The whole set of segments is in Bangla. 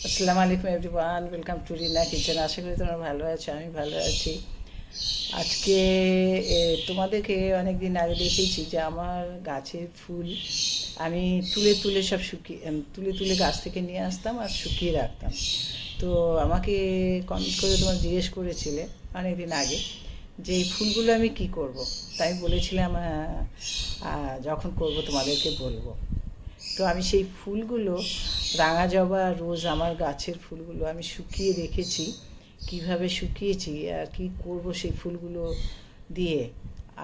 আসসালামু আলাইকুম everyone, welcome to Rina kitchen. আশা করি তোমরা ভালো আছো, আমি ভালো আছি। আজকে তোমাদেরকে অনেক দিন আগে দেখেছি যে আমার গাছের ফুল আমি তুলে তুলে সব তুলে তুলে গাছ থেকে নিয়ে আসতাম আর শুকিয়ে রাখতাম। তো আমাকে কমেন্ট করে তোমার জিজ্ঞেস করেছিলে অনেক দিন আগে যে এই ফুলগুলো আমি কি করব। তাই বলেছিলাম যখন করব তোমাদেরকে বলবো। তো আমি সেই ফুলগুলো, রাঙা জবা, রোজ, আমার গাছের ফুলগুলো আমি শুকিয়ে রেখেছি। কিভাবে শুকিয়েছি আর কি করব সেই ফুলগুলো দিয়ে,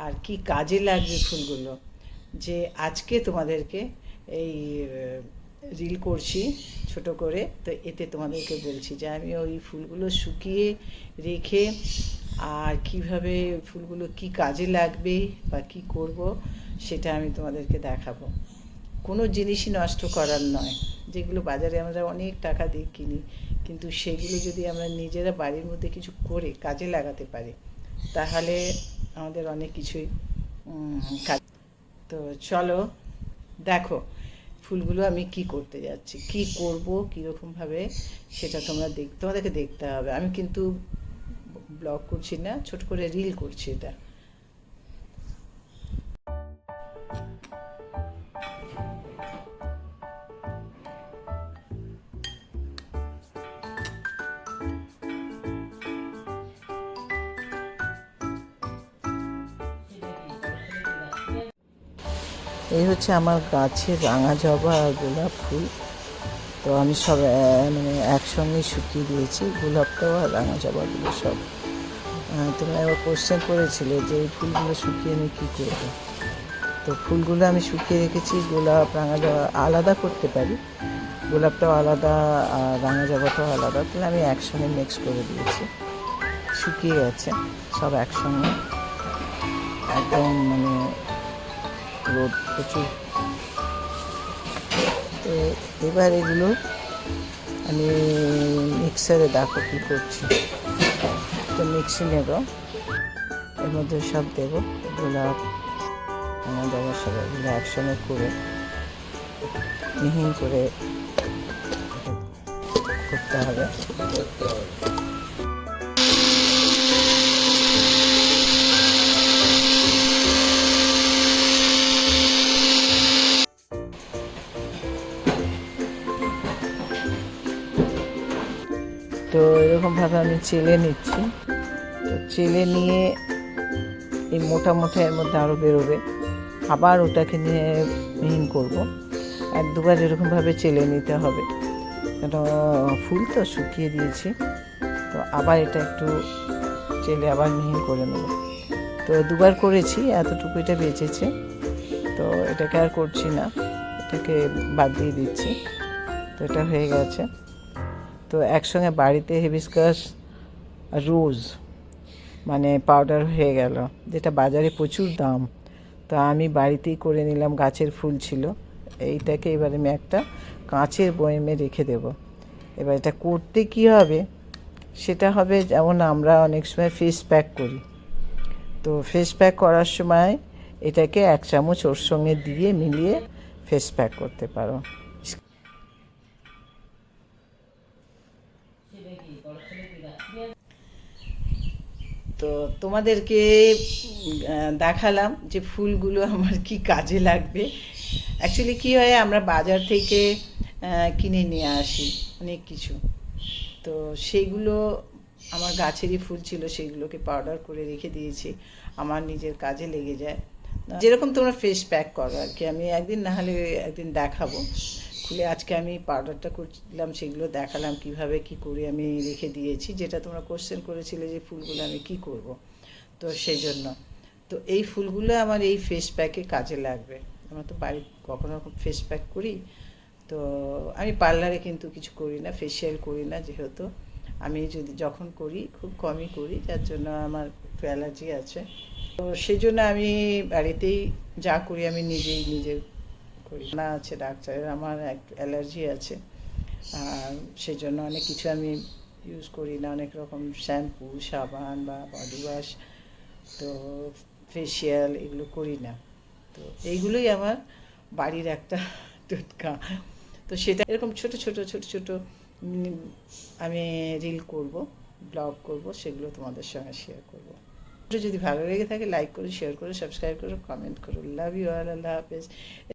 আর কি কাজে লাগবে ফুলগুলো, যে আজকে তোমাদেরকে এই রিল করছি ছোট করে। তো এতে তোমাদেরকে বলছি যে আমি ওই ফুলগুলো শুকিয়ে রেখে আর কিভাবে ফুলগুলো কি কাজে লাগবে বা কি করব সেটা আমি তোমাদেরকে দেখাবো। কোনো জিনিসই নষ্ট করার নয়। যেগুলো বাজারে আমরা অনেক টাকা দিয়ে কিনি, কিন্তু সেগুলো যদি আমরা নিজেরা বাড়ির মধ্যে কিছু করে কাজে লাগাতে পারি তাহলে আমাদের অনেক কিছুই কাজ। তো চলো দেখো ফুলগুলো আমি কি করতে যাচ্ছি, কি করব, কীরকমভাবে সেটা তোমাদেরকে দেখতে হবে। আমি কিন্তু ব্লগ করছি না, ছোট করে রিল করছি এটা। এই হচ্ছে আমার গাছের রাঙা জবা আর গোলাপ ফুল। তো আমি সব মানে একসঙ্গে শুকিয়ে দিয়েছি, গোলাপটাও আর রাঙা জবাগুলো সব। তুমি একবার কোশ্চেন করেছিলে যে এই ফুলগুলো শুকিয়ে আমি কী করবো। তো ফুলগুলো আমি শুকিয়ে রেখেছি। গোলাপ, রাঙা জবা আলাদা করতে পারি, গোলাপটাও আলাদা আর রাঙা জবাটাও আলাদা। তাহলে আমি একসঙ্গে মিক্স করে দিয়েছি, শুকিয়ে গেছে সব একসঙ্গে, একদম মানে রোদ প্রচুর। তো এবার এগুলো আমি মিক্সারে দেখো কী করছি। তো মিক্সি নেব, এর মধ্যে সব দেবো, গোলাপ, রাঙা জবা সব এগুলো একসঙ্গে করে মিহিন করে করতে হবে। তো এরকমভাবে আমি চেলে নিচ্ছি। তো চেলে নিয়ে এই মোটা মোটা এর মধ্যে আরও বেরোবে, আবার ওটাকে নিয়ে মিহিন করব। এক দুবার এরকমভাবে চেলে নিতে হবে, কেন ফুল তো শুকিয়ে দিয়েছি। তো আবার এটা একটু চেলে আবার মিহিন করে নেব। তো দুবার করেছি, এতটুকু এটা বেঁচেছে। তো এটাকে আর করছি না, এটাকে বাদ দিয়ে দিচ্ছি। তো এটা হয়ে গেছে। তো একসঙ্গে বাড়িতে হিবিস্কাস রোজ মানে পাউডার হয়ে গেল, যেটা বাজারে প্রচুর দাম। তো আমি বাড়িতেই করে নিলাম, গাছের ফুল ছিল। এইটাকে এবার আমি একটা কাঁচের বয়মে রেখে দেব। এবার এটা করতে কী হবে, সেটা হবে যেমন আমরা অনেক সময় ফেস প্যাক করি। তো ফেস প্যাক করার সময় এটাকে 1 চামচ ওর সঙ্গে দিয়ে মিলিয়ে ফেস প্যাক করতে পারো। তো তোমাদেরকে দেখালাম যে ফুলগুলো আমার কি কাজে লাগবে। অ্যাকচুয়ালি কী হয়, আমরা বাজার থেকে কিনে নিয়ে আসি অনেক কিছু। তো সেইগুলো আমার গাছেরই ফুল ছিল, সেইগুলোকে পাউডার করে রেখে দিয়েছি, আমার নিজের কাজে লেগে যায়। যেরকম তোমরা ফেস প্যাক করো আর কি। আমি একদিন না হলে একদিন দেখাবো খুলে। আজকে আমি পাউডারটা করলাম, সেগুলো দেখালাম কিভাবে কি করে আমি রেখে দিয়েছি, যেটা তোমরা কোশ্চেন করেছিলে যে ফুলগুলো আমি কি করব। তো সেই জন্য তো এই ফুলগুলো আমার এই ফেস প্যাকে কাজে লাগবে। আমরা তো বাড়ি কখনো ফেস প্যাক করি। তো আমি পার্লারে কিন্তু কিছু করি না, ফেসিয়াল করি না, যেহেতু আমি যখন করি খুব কমই করি, যার জন্য আমার একটু অ্যালার্জি আছে। তো সেই জন্য আমি বাড়িতেই যা করি আমি নিজের করি না। আছে ডাক্তারের, আমার একটু অ্যালার্জি আছে, আর সেই জন্য অনেক কিছু আমি ইউজ করি না, অনেক রকম শ্যাম্পু, সাবান বা বডি ওয়াশ, তো ফেসিয়াল এগুলো করি না। তো এইগুলোই আমার বাড়ির একটা টোটকা। তো সেটা এরকম ছোট ছোট ছোট ছোট আমি রিল করব, ব্লগ করব, সেগুলো তোমাদের সঙ্গে শেয়ার করব। যদি ভালো লেগে থাকে লাইক করো, শেয়ার করো, সাবস্ক্রাইব করো, কমেন্ট করো। লাভ ইউ অল, আল্লাহ হাফেজ।